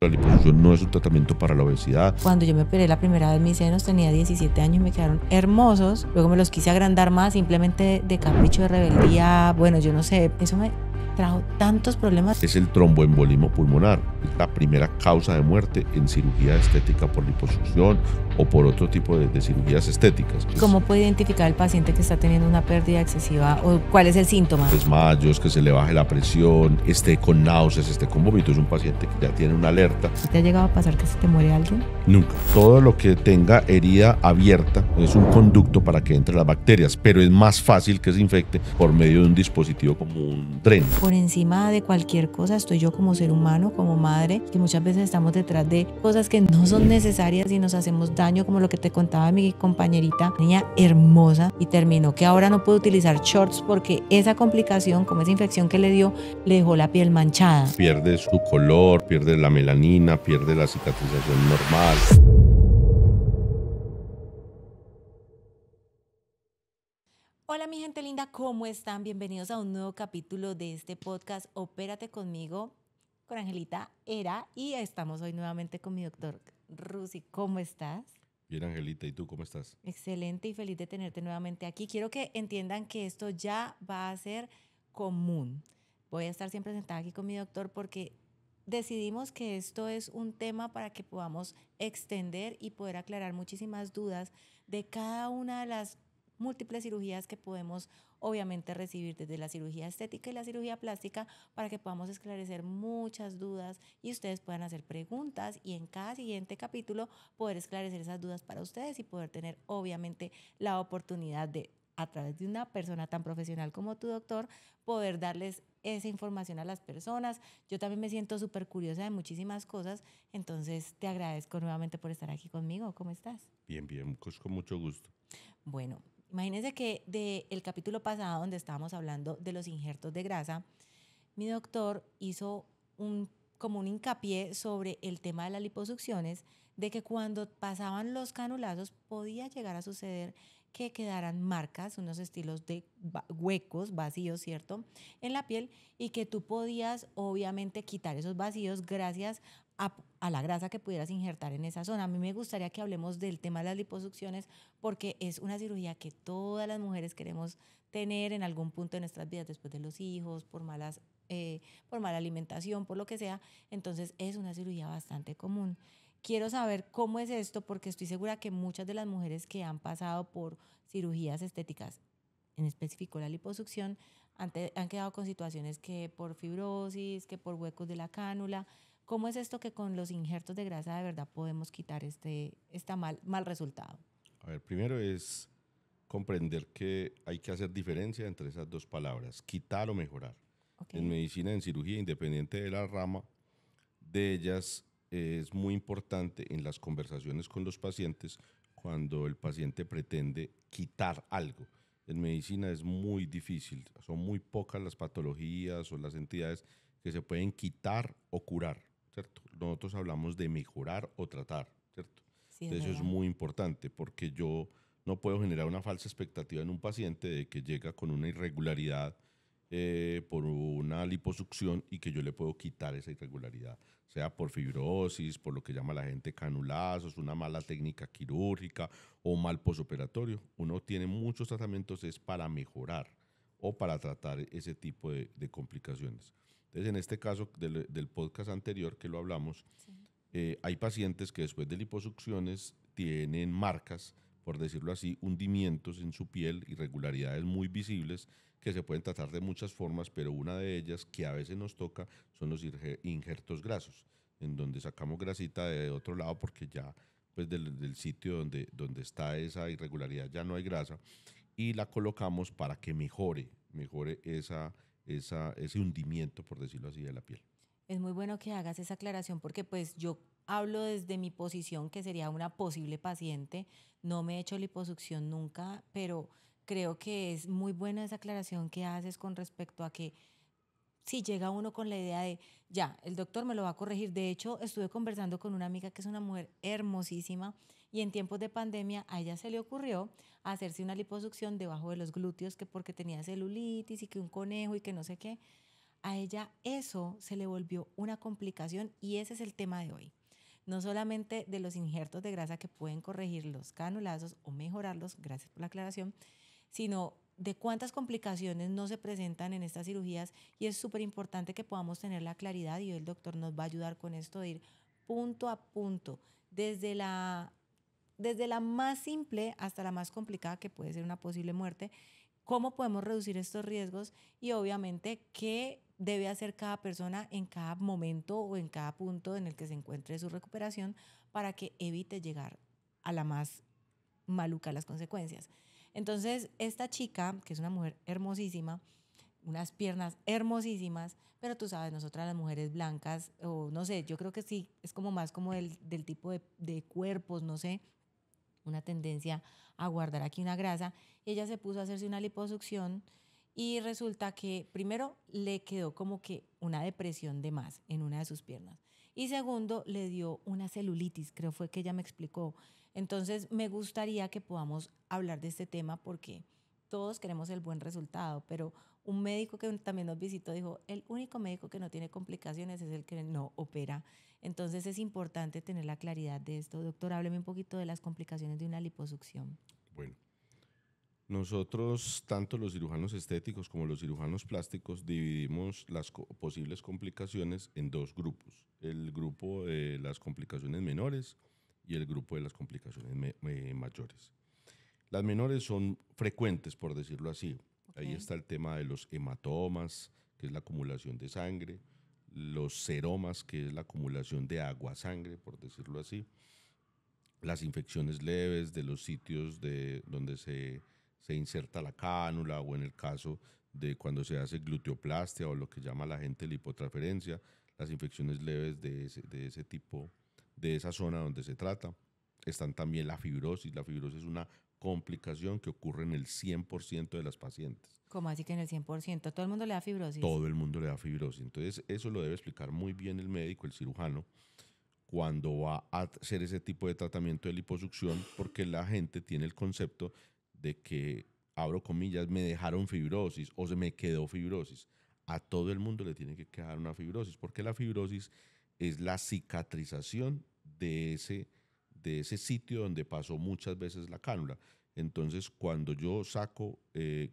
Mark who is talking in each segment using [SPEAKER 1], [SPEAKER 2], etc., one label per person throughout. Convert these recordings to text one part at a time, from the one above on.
[SPEAKER 1] La liposucción no es un tratamiento para la obesidad.
[SPEAKER 2] Cuando yo me operé la primera vez mis senos tenía 17 años y me quedaron hermosos. Luego me los quise agrandar más, simplemente de capricho, de rebeldía. Bueno, yo no sé, eso me trajo tantos problemas.
[SPEAKER 1] Es el tromboembolismo pulmonar, es la primera causa de muerte en cirugía estética por liposucción o por otro tipo de cirugías estéticas.
[SPEAKER 2] ¿Cómo puede identificar el paciente que está teniendo una pérdida excesiva o cuál es el síntoma?
[SPEAKER 1] Desmayos, que se le baje la presión, esté con náuseas, esté con vómito, es un paciente que ya tiene una alerta.
[SPEAKER 2] ¿Te ha llegado a pasar que se te muere alguien?
[SPEAKER 1] Nunca. Todo lo que tenga herida abierta es un conducto para que entren las bacterias, pero es más fácil que se infecte por medio de un dispositivo como un dreno.
[SPEAKER 2] Por encima de cualquier cosa estoy yo como ser humano, como madre, que muchas veces estamos detrás de cosas que no son necesarias y nos hacemos daño, como lo que te contaba mi compañerita, niña hermosa, y terminó que ahora no puede utilizar shorts porque esa complicación, como esa infección que le dio, le dejó la piel manchada.
[SPEAKER 1] Pierde su color, pierde la melanina, pierde la cicatrización normal.
[SPEAKER 2] Hola mi gente linda, ¿cómo están? Bienvenidos a un nuevo capítulo de este podcast Opérate conmigo, con Angelita Era, y estamos hoy nuevamente con mi doctor Rusi. ¿Cómo estás?
[SPEAKER 1] Bien, Angelita, ¿y tú cómo estás?
[SPEAKER 2] Excelente y feliz de tenerte nuevamente aquí. Quiero que entiendan que esto ya va a ser común. Voy a estar siempre sentada aquí con mi doctor porque decidimos que esto es un tema para que podamos extender y poder aclarar muchísimas dudas de cada una de las múltiples cirugías que podemos obviamente recibir, desde la cirugía estética y la cirugía plástica, para que podamos esclarecer muchas dudas y ustedes puedan hacer preguntas y en cada siguiente capítulo poder esclarecer esas dudas para ustedes y poder tener obviamente la oportunidad de, a través de una persona tan profesional como tu doctor, poder darles esa información a las personas. Yo también me siento súper curiosa de muchísimas cosas, entonces te agradezco nuevamente por estar aquí conmigo. ¿Cómo estás?
[SPEAKER 1] Bien, bien, pues con mucho gusto.
[SPEAKER 2] Bueno, imagínense que del capítulo pasado donde estábamos hablando de los injertos de grasa, mi doctor hizo como un hincapié sobre el tema de las liposucciones, de que cuando pasaban los canulazos podía llegar a suceder que quedaran marcas, unos estilos de huecos, vacíos, ¿cierto?, en la piel, y que tú podías obviamente quitar esos vacíos gracias a la grasa que pudieras injertar en esa zona. A mí me gustaría que hablemos del tema de las liposucciones porque es una cirugía que todas las mujeres queremos tener en algún punto de nuestras vidas, después de los hijos, por mala alimentación, por lo que sea. Entonces es una cirugía bastante común. Quiero saber cómo es esto porque estoy segura que muchas de las mujeres que han pasado por cirugías estéticas, en específico la liposucción, han quedado con situaciones que por fibrosis, que por huecos de la cánula. ¿Cómo es esto que con los injertos de grasa de verdad podemos quitar este mal resultado?
[SPEAKER 1] A ver, primero es comprender que hay que hacer diferencia entre esas dos palabras, quitar o mejorar. En
[SPEAKER 2] Okay.
[SPEAKER 1] medicina, en cirugía, independiente de la rama de ellas, es muy importante en las conversaciones con los pacientes cuando el paciente pretende quitar algo. En medicina es muy difícil, son muy pocas las patologías o las entidades que se pueden quitar o curar, ¿cierto? Nosotros hablamos de mejorar o tratar, ¿cierto?
[SPEAKER 2] Sí, es
[SPEAKER 1] Entonces eso es
[SPEAKER 2] verdad.
[SPEAKER 1] muy importante porque yo no puedo generar una falsa expectativa en un paciente de que llega con una irregularidad por una liposucción y que yo le puedo quitar esa irregularidad, sea por fibrosis, por lo que llama la gente canulazos, una mala técnica quirúrgica o mal posoperatorio. Uno tiene muchos tratamientos es para mejorar o para tratar ese tipo de complicaciones. Entonces, en este caso del podcast anterior que lo hablamos,
[SPEAKER 2] Sí.
[SPEAKER 1] hay pacientes que después de liposucciones tienen marcas, por decirlo así, hundimientos en su piel, irregularidades muy visibles que se pueden tratar de muchas formas, pero una de ellas que a veces nos toca son los injertos grasos, en donde sacamos grasita de otro lado porque ya pues del sitio donde está esa irregularidad ya no hay grasa y la colocamos para que mejore ese hundimiento, por decirlo así, de la piel.
[SPEAKER 2] Es muy bueno que hagas esa aclaración porque pues yo hablo desde mi posición que sería una posible paciente. No me he hecho liposucción nunca, pero creo que es muy buena esa aclaración que haces con respecto a que si llega uno con la idea de, ya, el doctor me lo va a corregir. De hecho, estuve conversando con una amiga que es una mujer hermosísima y en tiempos de pandemia a ella se le ocurrió hacerse una liposucción debajo de los glúteos que porque tenía celulitis y que un conejo y que no sé qué. a ella eso se le volvió una complicación y ese es el tema de hoy. No solamente de los injertos de grasa que pueden corregir los canulazos o mejorarlos, gracias por la aclaración, sino de cuántas complicaciones no se presentan en estas cirugías y es súper importante que podamos tener la claridad y hoy el doctor nos va a ayudar con esto de ir punto a punto, desde la más simple hasta la más complicada que puede ser una posible muerte, cómo podemos reducir estos riesgos y obviamente qué debe hacer cada persona en cada momento o en cada punto en el que se encuentre su recuperación para que evite llegar a la más maluca las consecuencias. Entonces, esta chica, que es una mujer hermosísima, unas piernas hermosísimas, pero tú sabes, nosotras las mujeres blancas, o no sé, yo creo que sí, es como más como del tipo de cuerpos, no sé, una tendencia a guardar aquí una grasa. Ella se puso a hacerse una liposucción y resulta que primero le quedó como que una depresión de más en una de sus piernas. Y segundo, le dio una celulitis, creo fue que ella me explicó. Entonces, me gustaría que podamos hablar de este tema porque todos queremos el buen resultado, pero un médico que también nos visitó dijo, el único médico que no tiene complicaciones es el que no opera. Entonces es importante tener la claridad de esto. Doctor, hábleme un poquito de las complicaciones de una liposucción.
[SPEAKER 1] Bueno, nosotros, tanto los cirujanos estéticos como los cirujanos plásticos, dividimos las posibles complicaciones en dos grupos. El grupo de las complicaciones menores y el grupo de las complicaciones mayores. Las menores son frecuentes, por decirlo así. Ahí está el tema de los hematomas, que es la acumulación de sangre, los seromas, que es la acumulación de agua-sangre, por decirlo así, las infecciones leves de los sitios donde se inserta la cánula o en el caso de cuando se hace gluteoplastia o lo que llama la gente lipotransferencia, las infecciones leves de ese tipo, de esa zona donde se trata. Están también la fibrosis. La fibrosis es una complicación que ocurre en el 100% de las pacientes.
[SPEAKER 2] ¿Cómo así que en el 100%? ¿Todo el mundo le da fibrosis?
[SPEAKER 1] Todo el mundo le da fibrosis. Entonces, eso lo debe explicar muy bien el médico, el cirujano, cuando va a hacer ese tipo de tratamiento de liposucción, porque la gente tiene el concepto de que, abro comillas, me dejaron fibrosis o se me quedó fibrosis. A todo el mundo le tiene que quedar una fibrosis, porque la fibrosis es la cicatrización de ese sitio donde pasó muchas veces la cánula. Entonces, cuando yo saco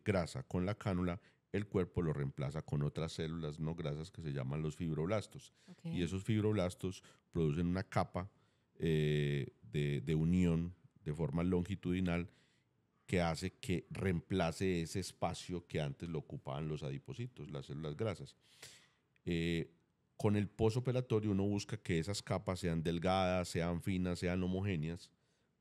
[SPEAKER 1] grasa con la cánula, el cuerpo lo reemplaza con otras células no grasas que se llaman los fibroblastos. Y esos fibroblastos producen una capa de unión de forma longitudinal que hace que reemplace ese espacio que antes lo ocupaban los adipocitos, las células grasas. Con el postoperatorio uno busca que esas capas sean delgadas, sean finas, sean homogéneas,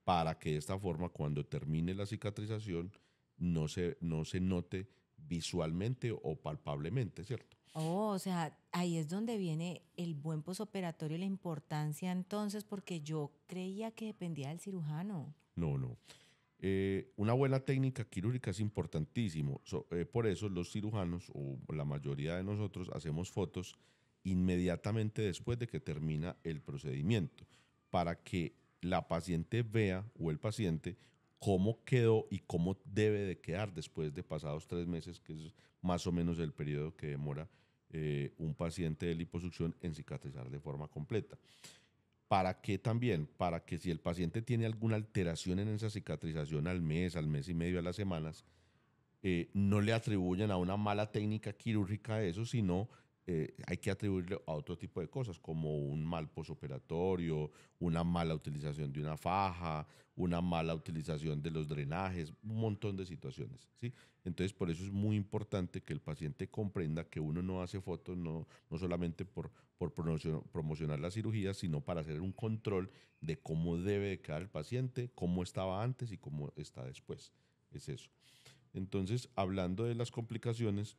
[SPEAKER 1] para que de esta forma cuando termine la cicatrización no se note visualmente o palpablemente, ¿cierto?
[SPEAKER 2] Oh, o sea, ahí es donde viene el buen posoperatorio y la importancia entonces, porque yo creía que dependía del cirujano.
[SPEAKER 1] No, no. Una buena técnica quirúrgica es importantísimo. Por eso los cirujanos, o la mayoría de nosotros, hacemos fotos inmediatamente después de que termina el procedimiento, para que la paciente vea o el paciente cómo quedó y cómo debe de quedar después de pasados 3 meses, que es más o menos el periodo que demora un paciente de liposucción en cicatrizar de forma completa. ¿Para qué también? Para que si el paciente tiene alguna alteración en esa cicatrización al mes y medio, a las semanas, no le atribuyan a una mala técnica quirúrgica eso, sino hay que atribuirle a otro tipo de cosas, como un mal posoperatorio, una mala utilización de una faja, una mala utilización de los drenajes, un montón de situaciones, ¿sí? Entonces, por eso es muy importante que el paciente comprenda que uno no hace fotos no solamente por promocionar la cirugía, sino para hacer un control de cómo debe de quedar el paciente, cómo estaba antes y cómo está después. Es eso. Entonces, hablando de las complicaciones,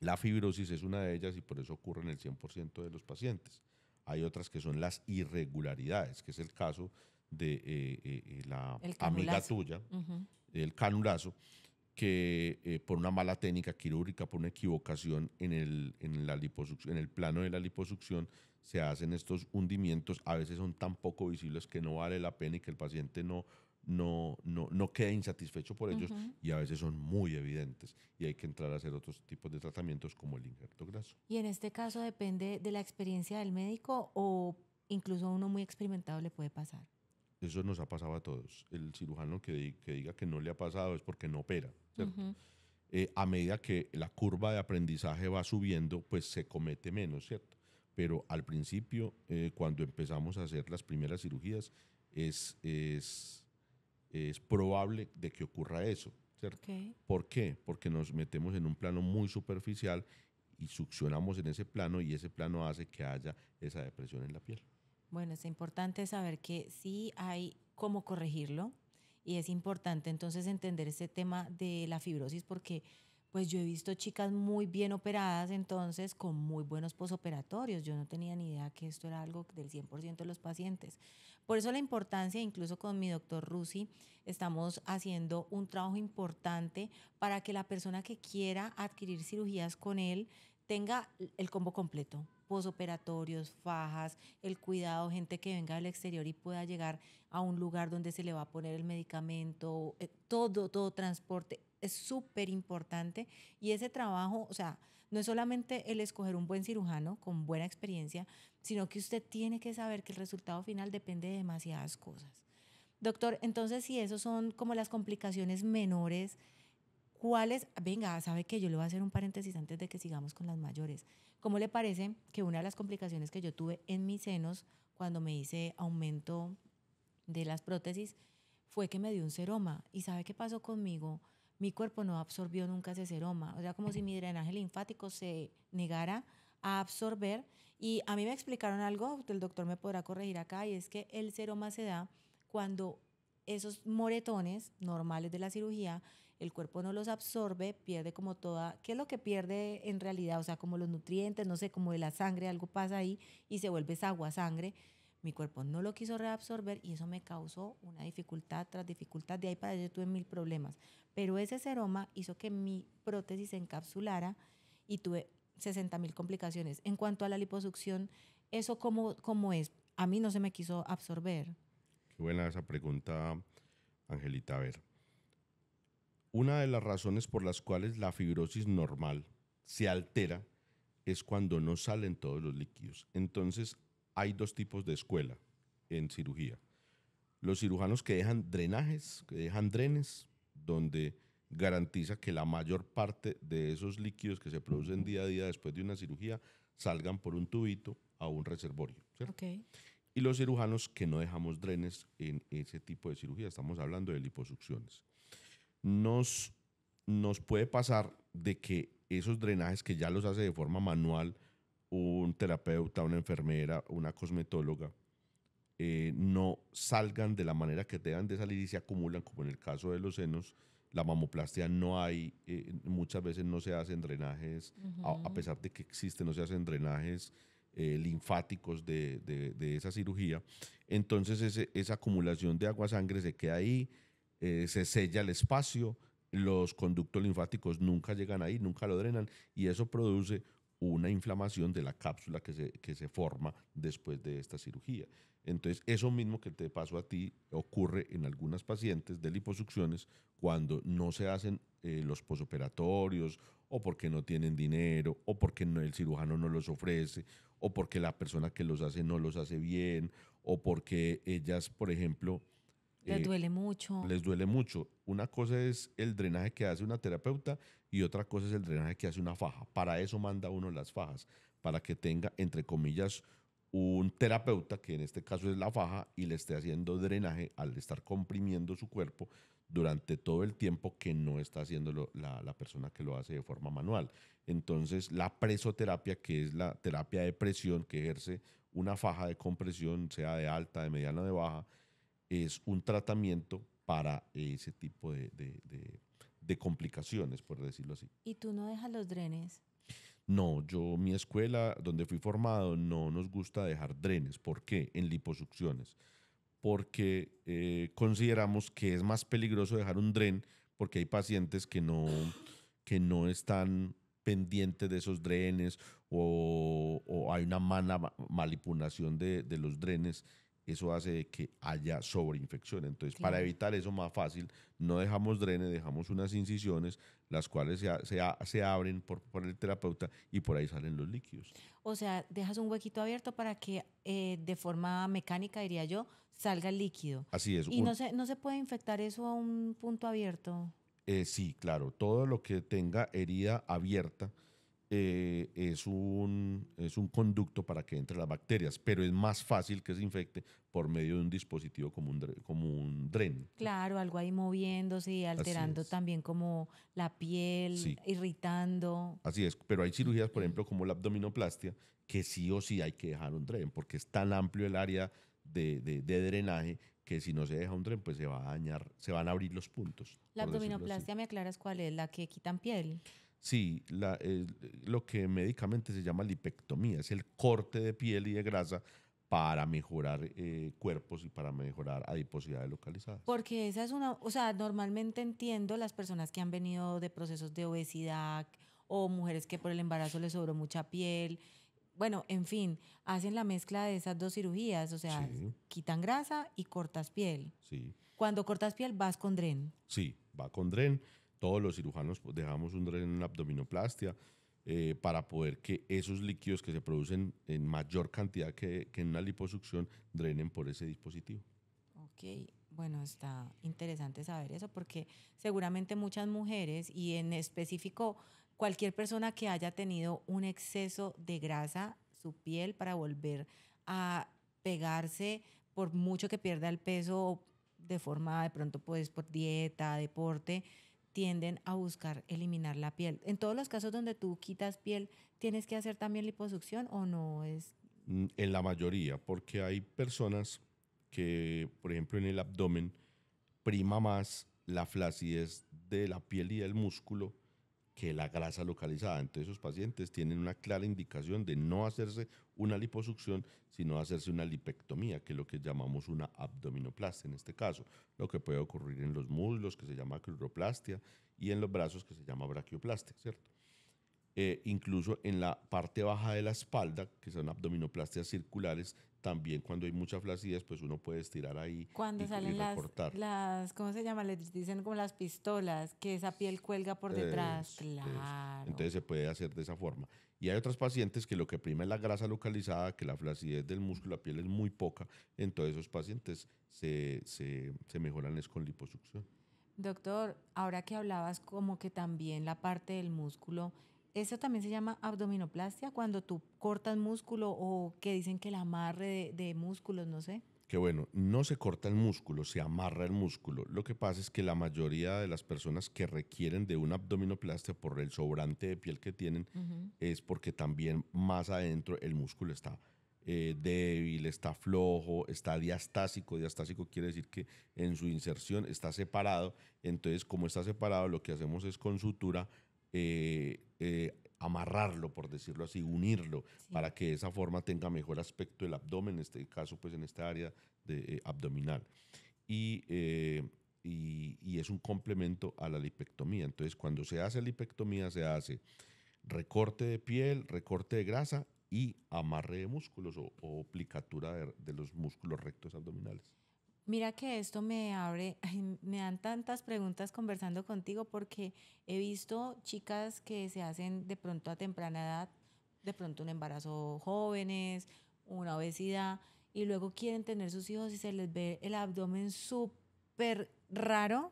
[SPEAKER 1] la fibrosis es una de ellas y por eso ocurre en el 100% de los pacientes. Hay otras que son las irregularidades, que es el caso de la amiga tuya, el canulazo, que por una mala técnica quirúrgica, por una equivocación en la liposucción, en el plano de la liposucción, se hacen estos hundimientos. A veces son tan poco visibles que no vale la pena y que el paciente no queda insatisfecho por ellos
[SPEAKER 2] Ujú.
[SPEAKER 1] y a veces son muy evidentes y hay que entrar a hacer otros tipos de tratamientos como el injerto graso.
[SPEAKER 2] Y en este caso depende de la experiencia del médico o incluso a uno muy experimentado le puede pasar.
[SPEAKER 1] Eso nos ha pasado a todos. El cirujano que diga que no le ha pasado es porque no opera, ¿cierto?
[SPEAKER 2] Ujú.
[SPEAKER 1] A medida que la curva de aprendizaje va subiendo, pues se comete menos, ¿cierto? Pero al principio, cuando empezamos a hacer las primeras cirugías, es, es, es probable de que ocurra eso, ¿cierto?
[SPEAKER 2] Ok.
[SPEAKER 1] ¿Por qué? Porque nos metemos en un plano muy superficial y succionamos en ese plano y ese plano hace que haya esa depresión en la piel.
[SPEAKER 2] Bueno, es importante saber que sí hay cómo corregirlo y es importante entonces entender ese tema de la fibrosis porque pues yo he visto chicas muy bien operadas entonces con muy buenos posoperatorios. Yo no tenía ni idea que esto era algo del 100% de los pacientes. Por eso la importancia, incluso con mi doctor Rusi, estamos haciendo un trabajo importante para que la persona que quiera adquirir cirugías con él tenga el combo completo, posoperatorios, fajas, el cuidado, gente que venga del exterior y pueda llegar a un lugar donde se le va a poner el medicamento, todo transporte, es súper importante y ese trabajo, o sea, no es solamente el escoger un buen cirujano con buena experiencia, sino que usted tiene que saber que el resultado final depende de demasiadas cosas. Doctor, entonces si esos son como las complicaciones menores, ¿cuáles? Venga, sabe que yo le voy a hacer un paréntesis antes de que sigamos con las mayores. ¿Cómo le parece que una de las complicaciones que yo tuve en mis senos cuando me hice aumento de las prótesis fue que me dio un seroma? ¿Y sabe qué pasó conmigo? Mi cuerpo no absorbió nunca ese seroma. O sea, como si mi drenaje linfático se negara a absorber. Y a mí me explicaron algo, el doctor me podrá corregir acá, y es que el seroma se da cuando esos moretones normales de la cirugía el cuerpo no los absorbe, pierde como toda, ¿qué es lo que pierde en realidad? O sea, como los nutrientes, no sé, como de la sangre, algo pasa ahí y se vuelve esa agua sangre. Mi cuerpo no lo quiso reabsorber y eso me causó una dificultad tras dificultad. De ahí para allá yo tuve mil problemas. Pero ese seroma hizo que mi prótesis se encapsulara y tuve 60.000 complicaciones. En cuanto a la liposucción, ¿eso cómo es? A mí no se me quiso absorber.
[SPEAKER 1] Qué buena esa pregunta, Angelita. A ver, una de las razones por las cuales la fibrosis normal se altera es cuando no salen todos los líquidos. Entonces, hay dos tipos de escuela en cirugía. Los cirujanos que dejan drenajes, que dejan drenes, donde garantiza que la mayor parte de esos líquidos que se producen día a día después de una cirugía salgan por un tubito a un reservorio, ¿cierto?
[SPEAKER 2] Ok.
[SPEAKER 1] Y los cirujanos que no dejamos drenes en ese tipo de cirugía, estamos hablando de liposucciones. Nos, nos puede pasar de que esos drenajes que ya los hace de forma manual un terapeuta, una enfermera, una cosmetóloga, no salgan de la manera que deben de salir y se acumulan, como en el caso de los senos. La mamoplastia no hay, muchas veces no se hacen drenajes, a
[SPEAKER 2] Ujú.
[SPEAKER 1] pesar de que existen, no se hacen drenajes linfáticos de esa cirugía. Entonces esa acumulación de agua sangre se queda ahí, se sella el espacio, los conductos linfáticos nunca llegan ahí, nunca lo drenan y eso produce una inflamación de la cápsula que se forma después de esta cirugía. Entonces, eso mismo que te pasó a ti ocurre en algunas pacientes de liposucciones cuando no se hacen los posoperatorios o porque no tienen dinero o porque el cirujano no los ofrece o porque la persona que los hace no los hace bien o porque ellas, por ejemplo,
[SPEAKER 2] Les
[SPEAKER 1] eh,
[SPEAKER 2] duele mucho.
[SPEAKER 1] les duele mucho. Una cosa es el drenaje que hace una terapeuta y otra cosa es el drenaje que hace una faja. Para eso manda uno las fajas, para que tenga, entre comillas, un terapeuta, que en este caso es la faja, y le esté haciendo drenaje al estar comprimiendo su cuerpo durante todo el tiempo que no está haciendo la persona que lo hace de forma manual. Entonces, la presoterapia, que es la terapia de presión que ejerce una faja de compresión, sea de alta, de mediana o de baja, es un tratamiento para ese tipo de complicaciones, por decirlo así.
[SPEAKER 2] ¿Y tú no dejas los drenes?
[SPEAKER 1] No, mi escuela donde fui formado no nos gusta dejar drenes. ¿Por qué? En liposucciones. Porque consideramos que es más peligroso dejar un dren porque hay pacientes que no están pendientes de esos drenes o hay una mala manipulación de los drenes eso hace de que haya sobreinfección. Entonces, para
[SPEAKER 2] Claro.
[SPEAKER 1] evitar eso más fácil, no dejamos drene, dejamos unas incisiones, las cuales se abren por el terapeuta y por ahí salen los líquidos.
[SPEAKER 2] O sea, dejas un huequito abierto para que de forma mecánica, diría yo, salga el líquido.
[SPEAKER 1] Así es.
[SPEAKER 2] Y no se puede infectar eso a un punto abierto.
[SPEAKER 1] Sí, claro, todo lo que tenga herida abierta es un conducto para que entren las bacterias, pero es más fácil que se infecte por medio de un dispositivo como un dren.
[SPEAKER 2] Claro, algo ahí moviéndose y
[SPEAKER 1] Así
[SPEAKER 2] alterando
[SPEAKER 1] es.
[SPEAKER 2] también como la piel,
[SPEAKER 1] Sí,
[SPEAKER 2] irritando.
[SPEAKER 1] así es. Pero hay cirugías, por ejemplo, como la abdominoplastia, que sí o sí hay que dejar un dren, porque es tan amplio el área de drenaje que si no se deja un dren, pues se va a dañar, se van a abrir los puntos,
[SPEAKER 2] La
[SPEAKER 1] por decirlo así.
[SPEAKER 2] abdominoplastia, ¿me aclaras cuál es? La que quitan piel.
[SPEAKER 1] Sí, lo que médicamente se llama lipectomía, es el corte de piel y de grasa para mejorar cuerpos y para mejorar adiposidades localizadas.
[SPEAKER 2] Porque esa es una, o sea, normalmente entiendo las personas que han venido de procesos de obesidad o mujeres que por el embarazo les sobró mucha piel. Bueno, en fin, hacen la mezcla de esas dos cirugías, o sea,
[SPEAKER 1] Sí,
[SPEAKER 2] quitan grasa y cortas piel.
[SPEAKER 1] sí,
[SPEAKER 2] Cuando cortas piel vas con dren.
[SPEAKER 1] sí, va con dren. Todos los cirujanos pues, dejamos un dren en la abdominoplastia para poder que esos líquidos que se producen en mayor cantidad que en una liposucción drenen por ese dispositivo.
[SPEAKER 2] Ok, bueno, está interesante saber eso porque seguramente muchas mujeres y en específico cualquier persona que haya tenido un exceso de grasa, su piel para volver a pegarse por mucho que pierda el peso de forma de pronto pues por dieta, deporte, tienden a buscar eliminar la piel. En todos los casos donde tú quitas piel, ¿tienes que hacer también liposucción o no es?
[SPEAKER 1] En la mayoría, porque hay personas que, por ejemplo, en el abdomen prima más la flacidez de la piel y del músculo que la grasa localizada. Entonces, esos pacientes tienen una clara indicación de no hacerse una liposucción, sino hacerse una lipectomía, que es lo que llamamos una abdominoplastia en este caso. Lo que puede ocurrir en los muslos, que se llama cruroplastia, y en los brazos, que se llama braquioplastia, ¿cierto? Incluso en la parte baja de la espalda, que son abdominoplastias circulares, también cuando hay mucha flacidez, pues uno puede estirar ahí
[SPEAKER 2] Cuando
[SPEAKER 1] y
[SPEAKER 2] salen
[SPEAKER 1] recortar.
[SPEAKER 2] ¿cómo se llama? Les dicen como las pistolas, que esa piel cuelga por detrás.
[SPEAKER 1] Eso.
[SPEAKER 2] Claro.
[SPEAKER 1] Entonces se puede hacer de esa forma. Y hay otros pacientes que lo que prima es la grasa localizada, que la flacidez del músculo, la piel es muy poca, entonces esos pacientes se mejoran es con liposucción.
[SPEAKER 2] Doctor, ahora que hablabas como que también la parte del músculo, ¿eso también se llama abdominoplastia? Cuando tú cortas músculo o que dicen que el amarre de músculos, no sé.
[SPEAKER 1] Que bueno, no se corta el músculo, se amarra el músculo. Lo que pasa es que la mayoría de las personas que requieren de una abdominoplastia por el sobrante de piel que tienen
[SPEAKER 2] Ujú.
[SPEAKER 1] es porque también más adentro el músculo está débil, está flojo, está diastásico. Diastásico quiere decir que en su inserción está separado. Entonces, como está separado, lo que hacemos es con sutura amarrarlo, por decirlo así, unirlo,
[SPEAKER 2] Sí.
[SPEAKER 1] para que de esa forma tenga mejor aspecto el abdomen, en este caso, pues en esta área abdominal. Y, y es un complemento a la lipectomía. Entonces, cuando se hace lipectomía, se hace recorte de piel, recorte de grasa y amarre de músculos o plicatura de los músculos rectos abdominales.
[SPEAKER 2] Mira que esto me abre, ay, me dan tantas preguntas conversando contigo porque he visto chicas que se hacen de pronto a temprana edad, de pronto un embarazo jóvenes, una obesidad, y luego quieren tener sus hijos y se les ve el abdomen súper raro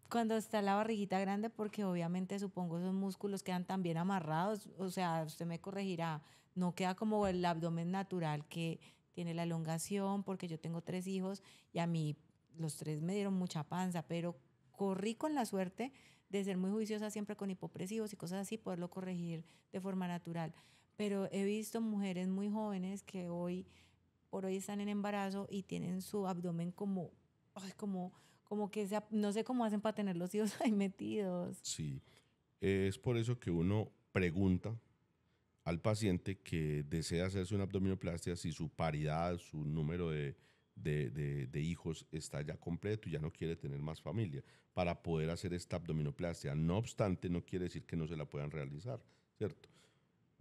[SPEAKER 2] cuando está la barriguita grande porque obviamente supongo esos músculos quedan tan bien amarrados, o sea, usted me corregirá, no queda como el abdomen natural que tiene la elongación porque yo tengo 3 hijos y a mí los 3 me dieron mucha panza, pero corrí con la suerte de ser muy juiciosa siempre con hipopresivos y cosas así, poderlo corregir de forma natural. Pero he visto mujeres muy jóvenes que hoy por hoy están en embarazo y tienen su abdomen como, ay, como que no sé cómo hacen para tener los hijos ahí metidos.
[SPEAKER 1] Sí, es por eso que uno pregunta al paciente que desea hacerse una abdominoplastia si su paridad, su número de hijos está ya completo y ya no quiere tener más familia para poder hacer esta abdominoplastia. No obstante, no quiere decir que no se la puedan realizar, ¿cierto?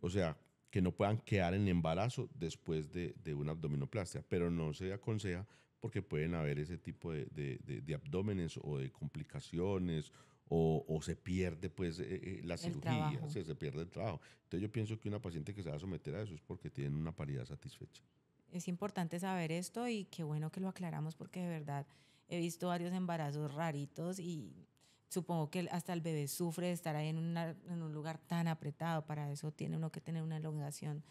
[SPEAKER 1] O sea, que no puedan quedar en embarazo después de una abdominoplastia, pero no se aconseja porque pueden haber ese tipo de abdómenes o de complicaciones o se pierde pues la
[SPEAKER 2] El
[SPEAKER 1] cirugía,
[SPEAKER 2] trabajo.
[SPEAKER 1] se pierde el trabajo. Entonces yo pienso que una paciente que se va a someter a eso es porque tiene una paridad satisfecha.
[SPEAKER 2] Es importante saber esto y qué bueno que lo aclaramos porque de verdad he visto varios embarazos raritos y supongo que hasta el bebé sufre de estar ahí en un lugar tan apretado. Para eso tiene uno que tener una elongación.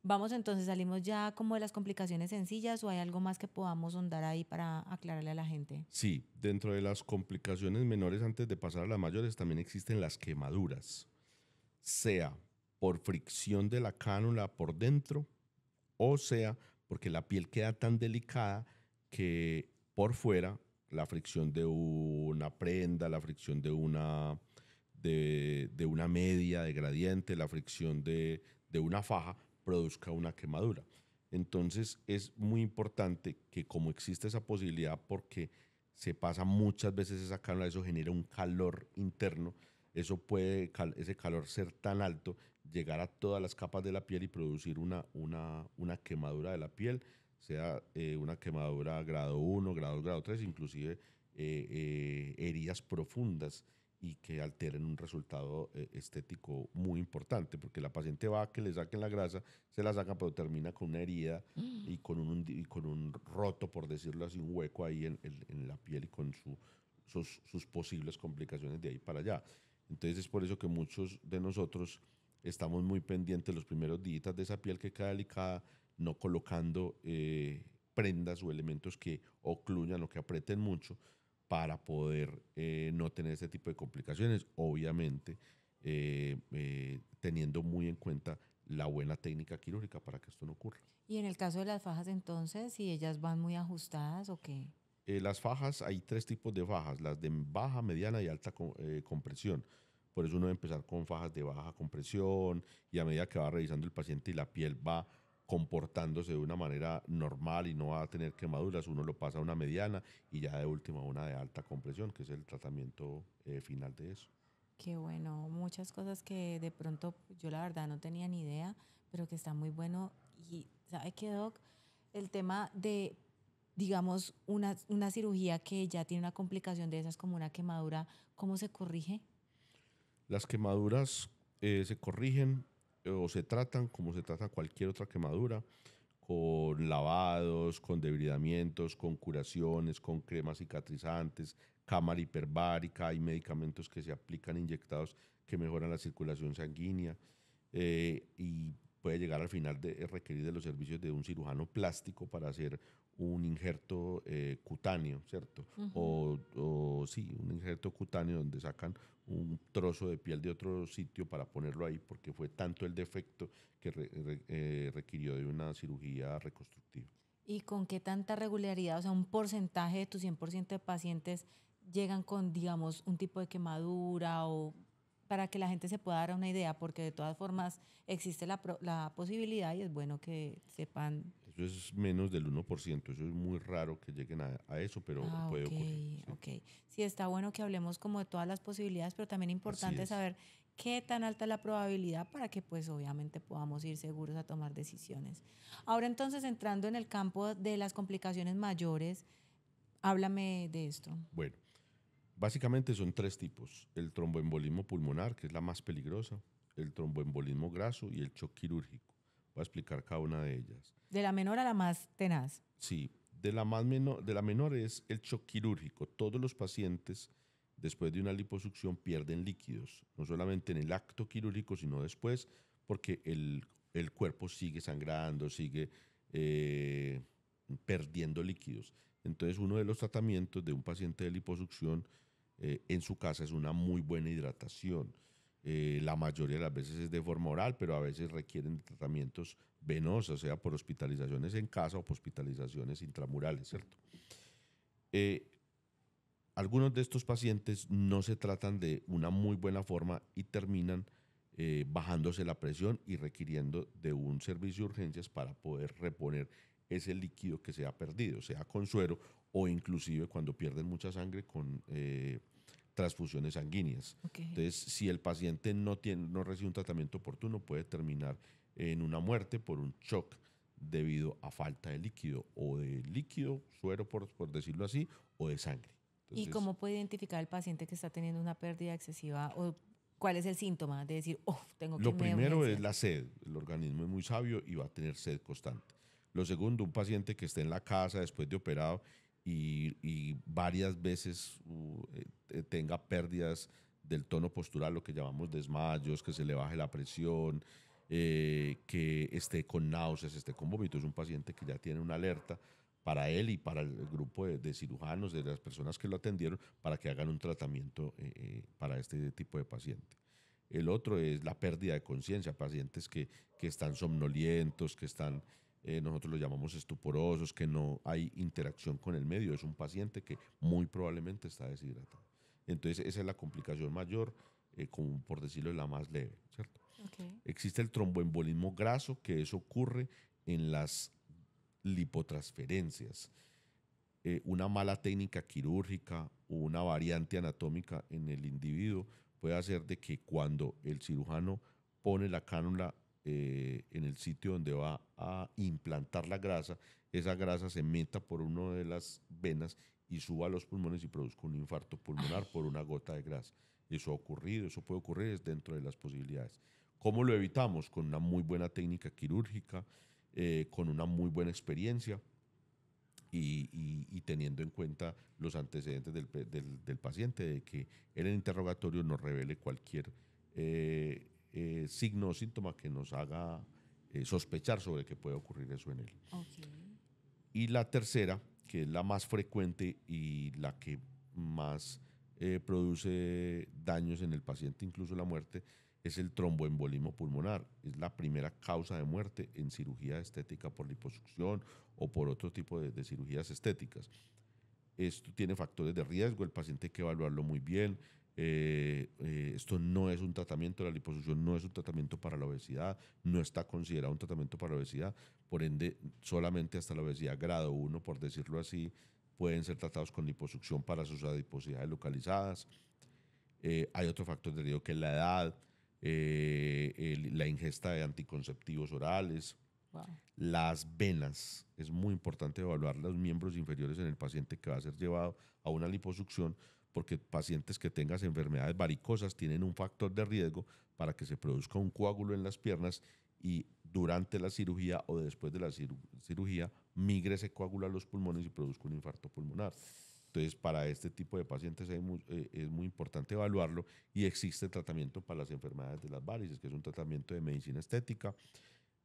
[SPEAKER 2] Vamos entonces, salimos ya como de las complicaciones sencillas o hay algo más que podamos ahondar ahí para aclararle a la gente.
[SPEAKER 1] Sí, dentro de las complicaciones menores antes de pasar a las mayores también existen las quemaduras, sea por fricción de la cánula por dentro o sea porque la piel queda tan delicada que por fuera la fricción de una prenda, la fricción de una media de gradiente, la fricción de una faja produzca una quemadura. Entonces es muy importante que como existe esa posibilidad porque se pasa muchas veces esa cánula, eso genera un calor interno, eso puede, ese calor ser tan alto, llegar a todas las capas de la piel y producir una quemadura de la piel, sea una quemadura grado 1, grado 2, grado 3, inclusive heridas profundas y que alteren un resultado estético muy importante, porque la paciente va a que le saquen la grasa, se la sacan, pero termina con una herida y con un roto, por decirlo así, un hueco ahí en la piel y con sus posibles complicaciones de ahí para allá. Entonces es por eso que muchos de nosotros estamos muy pendientes los primeros días de esa piel que queda delicada, no colocando prendas o elementos que ocluyan o que aprieten mucho para poder no tener ese tipo de complicaciones, obviamente teniendo muy en cuenta la buena técnica quirúrgica para que esto no ocurra.
[SPEAKER 2] Y en el caso de las fajas entonces, si ellas van muy ajustadas o qué.
[SPEAKER 1] Las fajas, hay tres tipos de fajas, las de baja, mediana y alta compresión. Por eso uno debe empezar con fajas de baja compresión y a medida que va revisando el paciente y la piel va comportándose de una manera normal y no va a tener quemaduras, uno lo pasa a una mediana y ya de última una de alta compresión, que es el tratamiento final de eso.
[SPEAKER 2] Qué bueno, muchas cosas que de pronto yo la verdad no tenía ni idea, pero que está muy bueno. Y ¿sabe qué, Doc? El tema de, digamos, una cirugía que ya tiene una complicación de esas como una quemadura, ¿cómo se corrige?
[SPEAKER 1] Las quemaduras se corrigen o se tratan como se trata cualquier otra quemadura, con lavados, con debridamientos, con curaciones, con cremas cicatrizantes, cámara hiperbárica, hay medicamentos que se aplican inyectados que mejoran la circulación sanguínea y puede llegar al final de requerir de los servicios de un cirujano plástico para hacer un injerto cutáneo, ¿cierto?
[SPEAKER 2] Ujú.
[SPEAKER 1] O sí, un injerto cutáneo donde sacan un trozo de piel de otro sitio para ponerlo ahí porque fue tanto el defecto que requirió de una cirugía reconstructiva.
[SPEAKER 2] ¿Y con qué tanta regularidad, o sea, un porcentaje de tu 100% de pacientes llegan con, digamos, un tipo de quemadura o para que la gente se pueda dar una idea? Porque de todas formas existe la posibilidad y es bueno que sepan.
[SPEAKER 1] Eso es menos del 1%, eso es muy raro que lleguen a eso, pero
[SPEAKER 2] Ah,
[SPEAKER 1] puede
[SPEAKER 2] ok,
[SPEAKER 1] ocurrir. Sí.
[SPEAKER 2] ok. Sí, está bueno que hablemos como de todas las posibilidades, pero también
[SPEAKER 1] Así
[SPEAKER 2] importante
[SPEAKER 1] es.
[SPEAKER 2] saber qué tan alta es la probabilidad para que pues obviamente podamos ir seguros a tomar decisiones. Ahora entonces entrando en el campo de las complicaciones mayores, háblame de esto.
[SPEAKER 1] Bueno, básicamente son tres tipos: el tromboembolismo pulmonar, que es la más peligrosa, el tromboembolismo graso y el shock quirúrgico. Voy a explicar cada una de ellas.
[SPEAKER 2] De la menor a la más tenaz.
[SPEAKER 1] Sí, de la menor es el shock quirúrgico. Todos los pacientes después de una liposucción pierden líquidos, no solamente en el acto quirúrgico, sino después, porque el cuerpo sigue sangrando, sigue eh, perdiendo líquidos. Entonces, uno de los tratamientos de un paciente de liposucción en su casa es una muy buena hidratación. La mayoría de las veces es de forma oral, pero a veces requieren de tratamientos venosos, sea por hospitalizaciones en casa o por hospitalizaciones intramurales, ¿cierto? Eh, Algunos de estos pacientes no se tratan de una muy buena forma y terminan bajándose la presión y requiriendo de un servicio de urgencias para poder reponer ese líquido que se ha perdido, sea con suero o inclusive cuando pierden mucha sangre con transfusiones sanguíneas.
[SPEAKER 2] Ok.
[SPEAKER 1] Entonces, si el paciente no recibe un tratamiento oportuno, puede terminar en una muerte por un shock debido a falta de líquido, o de líquido, suero por decirlo así, o de sangre.
[SPEAKER 2] ¿Y
[SPEAKER 1] Entonces,
[SPEAKER 2] cómo puede identificar el paciente que está teniendo una pérdida excesiva o cuál es el síntoma de decir, oh, tengo que
[SPEAKER 1] lo
[SPEAKER 2] irme de
[SPEAKER 1] primero es
[SPEAKER 2] urgencias?
[SPEAKER 1] la sed. El organismo es muy sabio y va a tener sed constante. Lo segundo, un paciente que esté en la casa después de operado y varias veces tenga pérdidas del tono postural, lo que llamamos desmayos, que se le baje la presión, que esté con náuseas, esté con vómitos. Es un paciente que ya tiene una alerta para él y para el grupo de cirujanos, de las personas que lo atendieron, para que hagan un tratamiento para este tipo de paciente. El otro es la pérdida de conciencia, pacientes que están somnolientos, que están, nosotros lo llamamos estuporosos, que no hay interacción con el medio. Es un paciente que muy probablemente está deshidratado. Entonces, esa es la complicación mayor, como por decirlo, la más leve, ¿cierto?
[SPEAKER 2] Okay.
[SPEAKER 1] Existe el tromboembolismo graso, que eso ocurre en las lipotransferencias. Una mala técnica quirúrgica o una variante anatómica en el individuo puede hacer de que cuando el cirujano pone la cánula en el sitio donde va a implantar la grasa, esa grasa se meta por una de las venas y suba a los pulmones y produzca un infarto
[SPEAKER 2] Ay,
[SPEAKER 1] pulmonar por una gota de grasa. Eso ha ocurrido, eso puede ocurrir, es dentro de las posibilidades. ¿Cómo lo evitamos? Con una muy buena técnica quirúrgica, con una muy buena experiencia y teniendo en cuenta los antecedentes del paciente, de que en el interrogatorio nos revele cualquier signo o síntoma que nos haga sospechar sobre que puede ocurrir eso en él.
[SPEAKER 2] ok.
[SPEAKER 1] Y la tercera, que es la más frecuente y la que más produce daños en el paciente, incluso la muerte, es el tromboembolismo pulmonar. Es la primera causa de muerte en cirugía estética por liposucción o por otro tipo de cirugías estéticas. Esto tiene factores de riesgo, el paciente hay que evaluarlo muy bien. Esto no es un tratamiento, la liposucción no es un tratamiento para la obesidad, no está considerado un tratamiento para la obesidad, por ende, solamente hasta la obesidad grado 1, por decirlo así, pueden ser tratados con liposucción para sus adiposidades localizadas. Hay otro factor de riesgo que es la edad, la ingesta de anticonceptivos orales,
[SPEAKER 2] Wow.
[SPEAKER 1] las venas. Es muy importante evaluar los miembros inferiores en el paciente que va a ser llevado a una liposucción, porque pacientes que tengan enfermedades varicosas tienen un factor de riesgo para que se produzca un coágulo en las piernas y durante la cirugía o después de la cirugía migre ese coágulo a los pulmones y produzca un infarto pulmonar. Entonces, para este tipo de pacientes es muy importante evaluarlo y existe tratamiento para las enfermedades de las varices, que es un tratamiento de medicina estética,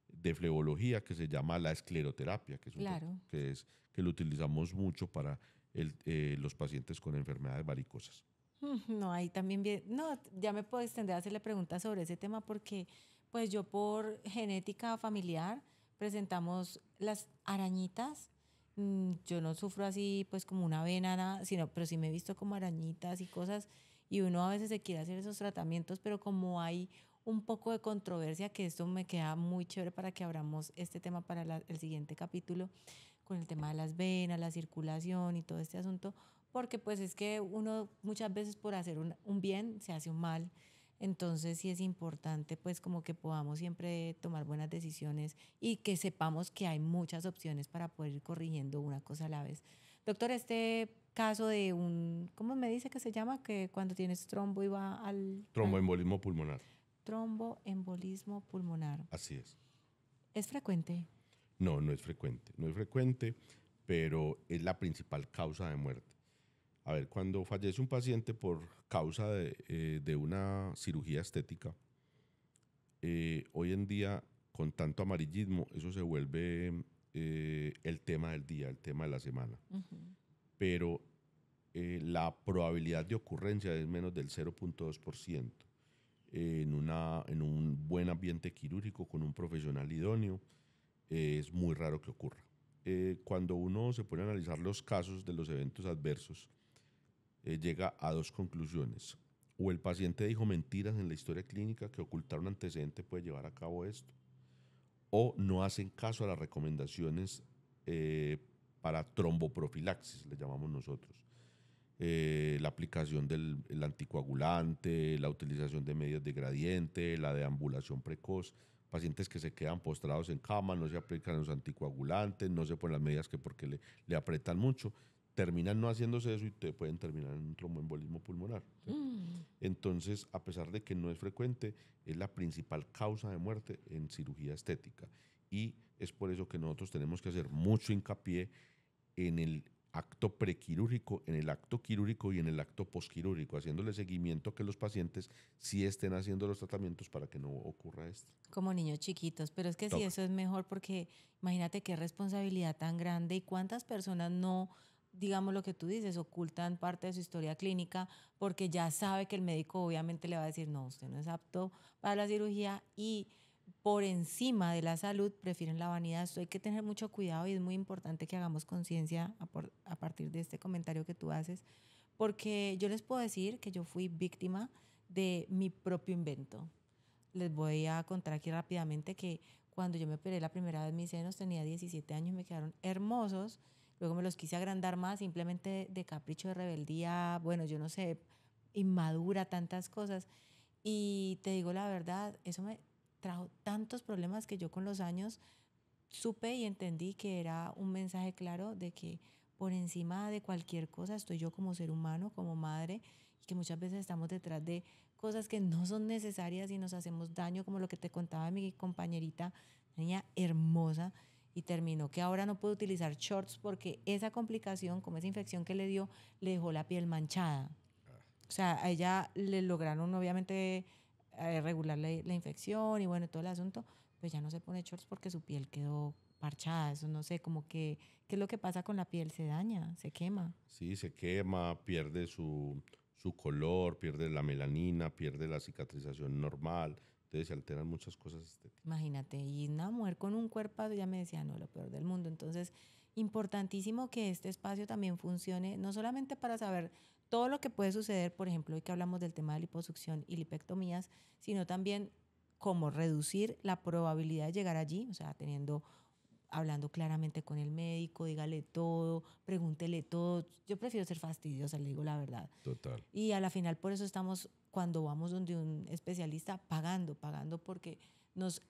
[SPEAKER 1] de flebología, que se llama la escleroterapia, que es,
[SPEAKER 2] Claro.
[SPEAKER 1] que lo utilizamos mucho para los pacientes con enfermedades varicosas.
[SPEAKER 2] No, ahí también bien, no, ya me puedo extender a hacerle preguntas sobre ese tema porque pues yo por genética familiar presentamos las arañitas. Yo no sufro así pues como una vena, nada, sino, pero sí me he visto como arañitas y cosas y uno a veces se quiere hacer esos tratamientos, pero como hay un poco de controversia, que esto me queda muy chévere para que abramos este tema para el siguiente capítulo, con el tema de las venas, la circulación y todo este asunto, porque pues es que uno muchas veces por hacer un bien se hace un mal. Entonces sí es importante pues como que podamos siempre tomar buenas decisiones y que sepamos que hay muchas opciones para poder ir corrigiendo una cosa a la vez. Doctor, este caso de un, ¿cómo me dice que se llama? Que cuando tienes trombo y va al
[SPEAKER 1] Tromboembolismo pulmonar.
[SPEAKER 2] tromboembolismo pulmonar.
[SPEAKER 1] Así es.
[SPEAKER 2] ¿Es frecuente?
[SPEAKER 1] No, no es frecuente. No es frecuente, pero es la principal causa de muerte. A ver, cuando fallece un paciente por causa de una cirugía estética, hoy en día, con tanto amarillismo, eso se vuelve el tema del día, el tema de la semana.
[SPEAKER 2] Ujú.
[SPEAKER 1] Pero la probabilidad de ocurrencia es menos del 0,2%. En un buen ambiente quirúrgico, con un profesional idóneo, es muy raro que ocurra. Cuando uno se pone a analizar los casos de los eventos adversos, llega a dos conclusiones. O el paciente dijo mentiras en la historia clínica que ocultar un antecedente puede llevar a cabo esto, o no hacen caso a las recomendaciones para tromboprofilaxis, le llamamos nosotros. La aplicación del el anticoagulante, la utilización de medios de gradiente, la deambulación precoz, pacientes que se quedan postrados en cama, no se aplican los anticoagulantes, no se ponen las medidas que porque le apretan mucho, terminan no haciéndose eso y te pueden terminar en un tromboembolismo pulmonar. ¿Cierto? Entonces, a pesar de que no es frecuente, es la principal causa de muerte en cirugía estética. Y es por eso que nosotros tenemos que hacer mucho hincapié en el acto prequirúrgico, en el acto quirúrgico y en el acto posquirúrgico, haciéndole seguimiento a que los pacientes sí estén haciendo los tratamientos para que no ocurra esto.
[SPEAKER 2] Como niños chiquitos, pero es que sí,
[SPEAKER 1] Toca.
[SPEAKER 2] eso es mejor porque imagínate qué responsabilidad tan grande y cuántas personas no, digamos lo que tú dices, ocultan parte de su historia clínica porque ya sabe que el médico obviamente le va a decir, no, usted no es apto para la cirugía y por encima de la salud prefieren la vanidad. Esto hay que tener mucho cuidado y es muy importante que hagamos conciencia a partir de este comentario que tú haces, porque yo les puedo decir que yo fui víctima de mi propio invento. Les voy a contar aquí rápidamente que cuando yo me operé la primera vez mis senos tenía 17 años y me quedaron hermosos. Luego me los quise agrandar más, simplemente de capricho, de rebeldía, bueno, yo no sé, inmadura, tantas cosas. Y te digo la verdad, eso me trajo tantos problemas que yo con los años supe y entendí que era un mensaje claro de que por encima de cualquier cosa estoy yo como ser humano, como madre, y que muchas veces estamos detrás de cosas que no son necesarias y nos hacemos daño, como lo que te contaba mi compañerita, niña hermosa, y terminó que ahora no puede utilizar shorts porque esa complicación, como esa infección que le dio, le dejó la piel manchada. O sea, a ella le lograron obviamente regular la infección y bueno, todo el asunto, pues ya no se pone shorts porque su piel quedó parchada. Eso no sé, como que, ¿qué es lo que pasa con la piel? Se daña, se quema.
[SPEAKER 1] Sí, se quema, pierde su color, pierde la melanina, pierde la cicatrización normal, entonces se alteran muchas cosas estéticas.
[SPEAKER 2] Imagínate, y una mujer con un cuerpazo ya me decía, no, lo peor del mundo. Entonces, importantísimo que este espacio también funcione, no solamente para saber todo lo que puede suceder, por ejemplo, hoy que hablamos del tema de liposucción y lipectomías, sino también cómo reducir la probabilidad de llegar allí, o sea, hablando claramente con el médico, dígale todo, pregúntele todo. Yo prefiero ser fastidiosa, le digo la verdad.
[SPEAKER 1] Total.
[SPEAKER 2] Y a la final por eso estamos, cuando vamos donde un especialista, pagando porque nos